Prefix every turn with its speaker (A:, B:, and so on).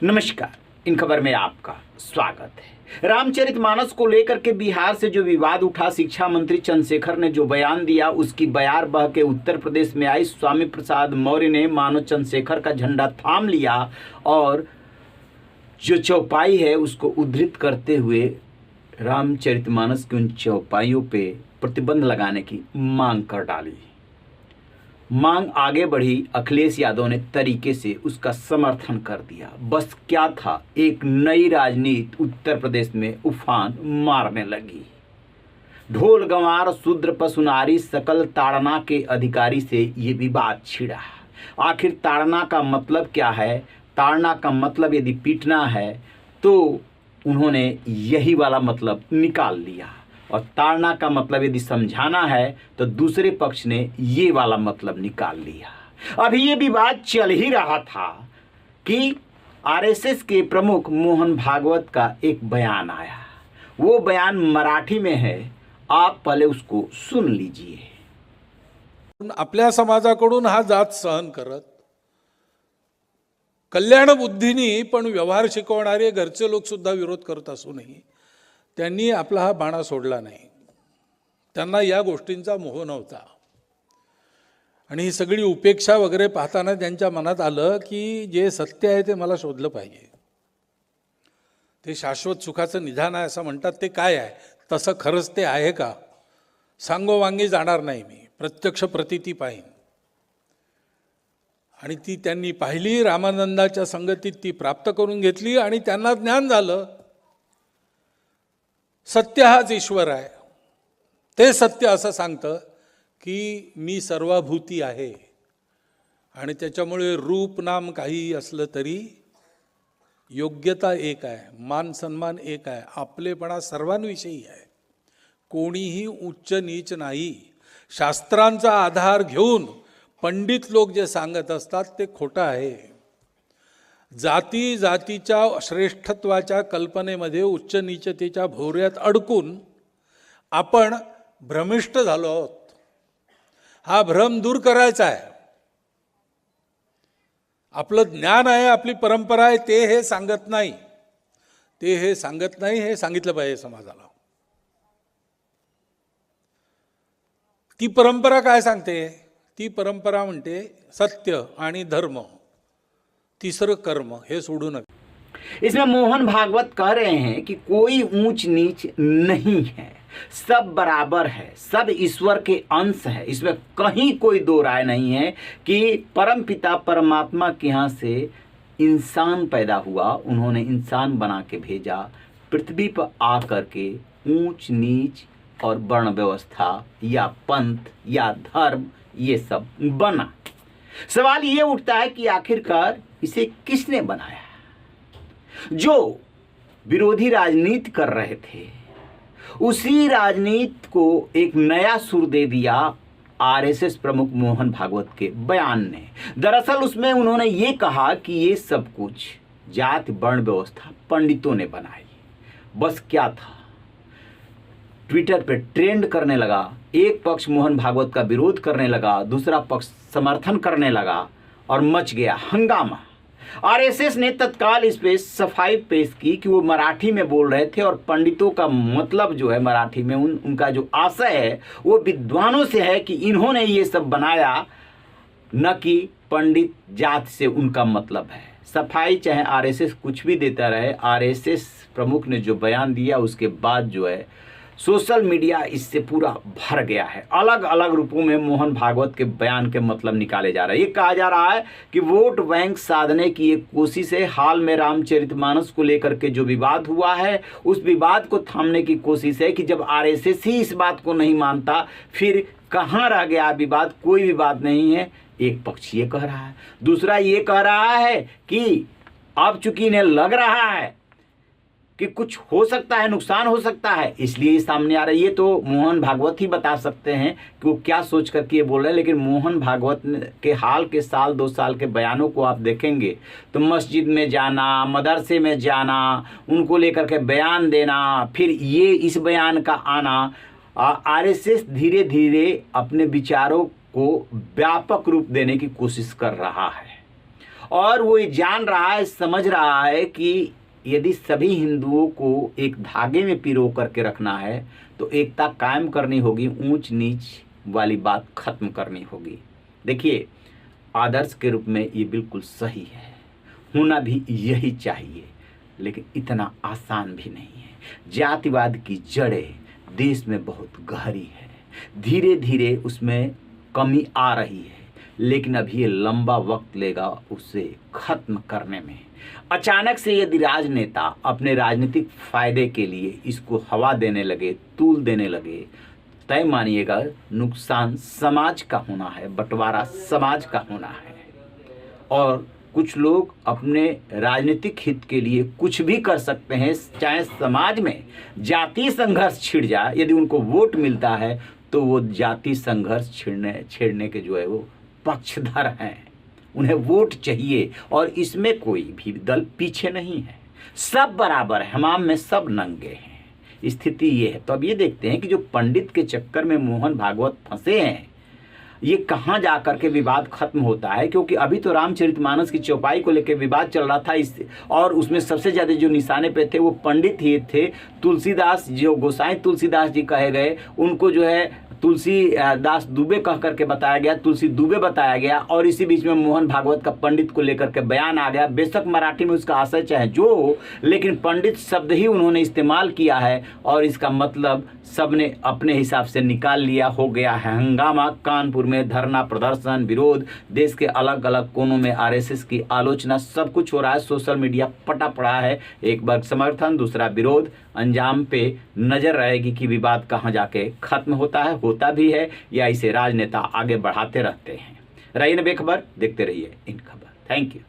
A: नमस्कार। इन खबर में आपका स्वागत है। रामचरितमानस को लेकर के बिहार से जो विवाद उठा, शिक्षा मंत्री चंद्रशेखर ने जो बयान दिया, उसकी बयार बह के उत्तर प्रदेश में आई। स्वामी प्रसाद मौर्य ने मानो चंद्रशेखर का झंडा थाम लिया और जो चौपाई है उसको उद्धृत करते हुए रामचरितमानस की उन चौपाइयों पे प्रतिबंध लगाने की मांग कर डाली। मांग आगे बढ़ी, अखिलेश यादव ने तरीके से उसका समर्थन कर दिया। बस क्या था, एक नई राजनीति उत्तर प्रदेश में उफान मारने लगी। ढोल गंवार शूद्र पशुनारी सकल ताड़ना के अधिकारी से ये विवाद छिड़ा। आखिर ताड़ना का मतलब क्या है? ताड़ना का मतलब यदि पीटना है तो उन्होंने यही वाला मतलब निकाल लिया, और ताड़ना का मतलब यदि समझाना है तो दूसरे पक्ष ने ये वाला मतलब निकाल लिया। अभी ये विवाद चल ही रहा था कि आरएसएस के प्रमुख मोहन भागवत का एक बयान आया। वो बयान मराठी में है, आप पहले उसको सुन लीजिए।
B: आपल्या समाजाकडून हा जात सहन करत, कल्याण बुद्धीनी पण व्यवहार शिकवणारे घरचे लोक सुद्धा विरोध करत असूनही त्यांनी आपला हा बाणा सोडला नाही। त्यांना या गोष्टींचा मोह नव्हता आणि ही सगळी उपेक्षा वगैरे पाहताना त्यांच्या मनात आलं की जे सत्य आहे ते मला शोधलं पाहिजे, ते शाश्वत सुखाचं निधान आहे असं म्हणतात, ते काय आहे, तसं खरंच ते आहे का? सांगोवांगी जाणार नाही मी, प्रत्यक्ष प्रतीती पाहीन। आणि ती त्यांनी पाहिली, रामानंदाच्या संगतीत ती प्राप्त करून घेतली आणि त्यांना ज्ञान झालं सत्य हाच ईश्वर आहे। ते सत्य असं सांगतं की मी सर्वभूती आहे आणि त्याच्यामुळे रूप नाम काही असलं तरी योग्यता एक आहे, मान सन्मान एक आहे, आपलेपणा सर्वांविषयी आहे, कोणीही उच्च नीच नाही। शास्त्रांचा आधार घेऊन पंडित लोक जे सांगत असतात ते खोटं आहे। जाती जातीच्या श्रेष्ठत्वाच्या कल्पनेमध्ये उच्च नीचतेच्या भोवऱ्यात अडकून आपण भ्रमिष्ट झालो आहोत। हा भ्रम दूर करायचा आहे। आपलं ज्ञान आहे, आपली परंपरा आहे, ते हे सांगत नाही, हे सांगितलं पाहिजे समाजाला। ती परंपरा काय सांगते? ती परंपरा म्हणते सत्य आणि धर्म, तीसरं कर्म, हे सोडू नका।
A: इसमें मोहन भागवत कह रहे हैं कि कोई ऊंच नीच नहीं है, सब बराबर है, सब ईश्वर के अंश है। इसमें कहीं कोई दो राय नहीं है कि परम पिता परमात्मा के यहाँ से इंसान पैदा हुआ, उन्होंने इंसान बना के भेजा, पृथ्वी पर आकर के ऊंच नीच और वर्ण व्यवस्था या पंथ या धर्म ये सब बना। सवाल ये उठता है कि आखिरकार इसे किसने बनाया? जो विरोधी राजनीति कर रहे थे उसी राजनीति को एक नया सुर दे दिया आरएसएस प्रमुख मोहन भागवत के बयान ने। दरअसल उसमें उन्होंने ये कहा कि ये सब कुछ जाति वर्ण व्यवस्था पंडितों ने बनाई। बस क्या था, ट्विटर पे ट्रेंड करने लगा, एक पक्ष मोहन भागवत का विरोध करने लगा, दूसरा पक्ष समर्थन करने लगा और मच गया हंगामा। आरएसएस ने तत्काल इस पे सफाई पेश की कि वो मराठी में बोल रहे थे और पंडितों का मतलब जो है मराठी में उनका जो आशय है वो विद्वानों से है कि इन्होंने ये सब बनाया, न कि पंडित जात से उनका मतलब है। सफाई चाहे आरएसएस कुछ भी देता रहे, आरएसएस प्रमुख ने जो बयान दिया उसके बाद जो है सोशल मीडिया इससे पूरा भर गया है। अलग अलग रूपों में मोहन भागवत के बयान के मतलब निकाले जा रहे हैं। ये कहा जा रहा है कि वोट बैंक साधने की एक कोशिश है। हाल में रामचरितमानस को लेकर के जो विवाद हुआ है उस विवाद को थामने की कोशिश है कि जब आरएसएस ही इस बात को नहीं मानता फिर कहाँ रह गया विवाद? कोई विवाद नहीं है। एक पक्ष ये कह रहा है, दूसरा ये कह रहा है कि अब चूंकि इन्हें लग रहा है कि कुछ हो सकता है, नुकसान हो सकता है, इसलिए सामने आ रही है। तो मोहन भागवत ही बता सकते हैं कि वो क्या सोच करके ये बोल रहे हैं। लेकिन मोहन भागवत के हाल के साल 2 साल के बयानों को आप देखेंगे तो मस्जिद में जाना, मदरसे में जाना, उनको लेकर के बयान देना, फिर ये इस बयान का आना, आरएसएस धीरे धीरे अपने विचारों को व्यापक रूप देने की कोशिश कर रहा है। और वो ये जान रहा है, समझ रहा है कि यदि सभी हिंदुओं को एक धागे में पिरो करके रखना है तो एकता कायम करनी होगी, ऊंच नीच वाली बात खत्म करनी होगी। देखिए, आदर्श के रूप में ये बिल्कुल सही है, होना भी यही चाहिए, लेकिन इतना आसान भी नहीं है। जातिवाद की जड़ें देश में बहुत गहरी है, धीरे धीरे उसमें कमी आ रही है, लेकिन अभी ये लंबा वक्त लेगा उसे खत्म करने में। अचानक से यदि राजनेता अपने राजनीतिक फायदे के लिए इसको हवा देने लगे, तूल देने लगे, तय मानिएगा नुकसान समाज का होना है, बंटवारा समाज का होना है। और कुछ लोग अपने राजनीतिक हित के लिए कुछ भी कर सकते हैं, चाहे समाज में जाति संघर्ष छिड़ जाए, यदि उनको वोट मिलता है तो वो जाति संघर्ष छेड़ने के जो है वो पक्षधर हैं, उन्हें वोट चाहिए। और इसमें कोई भी दल पीछे नहीं है, सब बराबर है, हमाम में सब नंगे हैं, स्थिति ये है। तो अब ये देखते हैं कि जो पंडित के चक्कर में मोहन भागवत फंसे हैं, ये कहाँ जा कर के विवाद खत्म होता है। क्योंकि अभी तो रामचरितमानस की चौपाई को लेकर विवाद चल रहा था, और उसमें सबसे ज़्यादा जो निशाने पे थे वो पंडित ही थे। तुलसीदास, जो गोसाई तुलसीदास जी कहे गए, उनको जो है तुलसीदास दुबे कह करके बताया गया, तुलसी दुबे बताया गया, और इसी बीच में मोहन भागवत का पंडित को लेकर के बयान आ गया। बेशक मराठी में उसका आशय चाहे जो हो, लेकिन पंडित शब्द ही उन्होंने इस्तेमाल किया है, और इसका मतलब सबने अपने हिसाब से निकाल लिया। हो गया है हंगामा, कानपुर में धरना प्रदर्शन, विरोध, देश के अलग अलग कोनों में आरएसएस की आलोचना, सब कुछ हो रहा है। सोशल मीडिया पटा पड़ा है, एक वर्ग समर्थन, दूसरा विरोध। अंजाम पे नजर रहेगी कि विवाद कहाँ जाके खत्म होता भी है, या इसे राजनेता आगे बढ़ाते रहते हैं। रहिए बेखबर, देखते रहिए इन खबर। Thank you.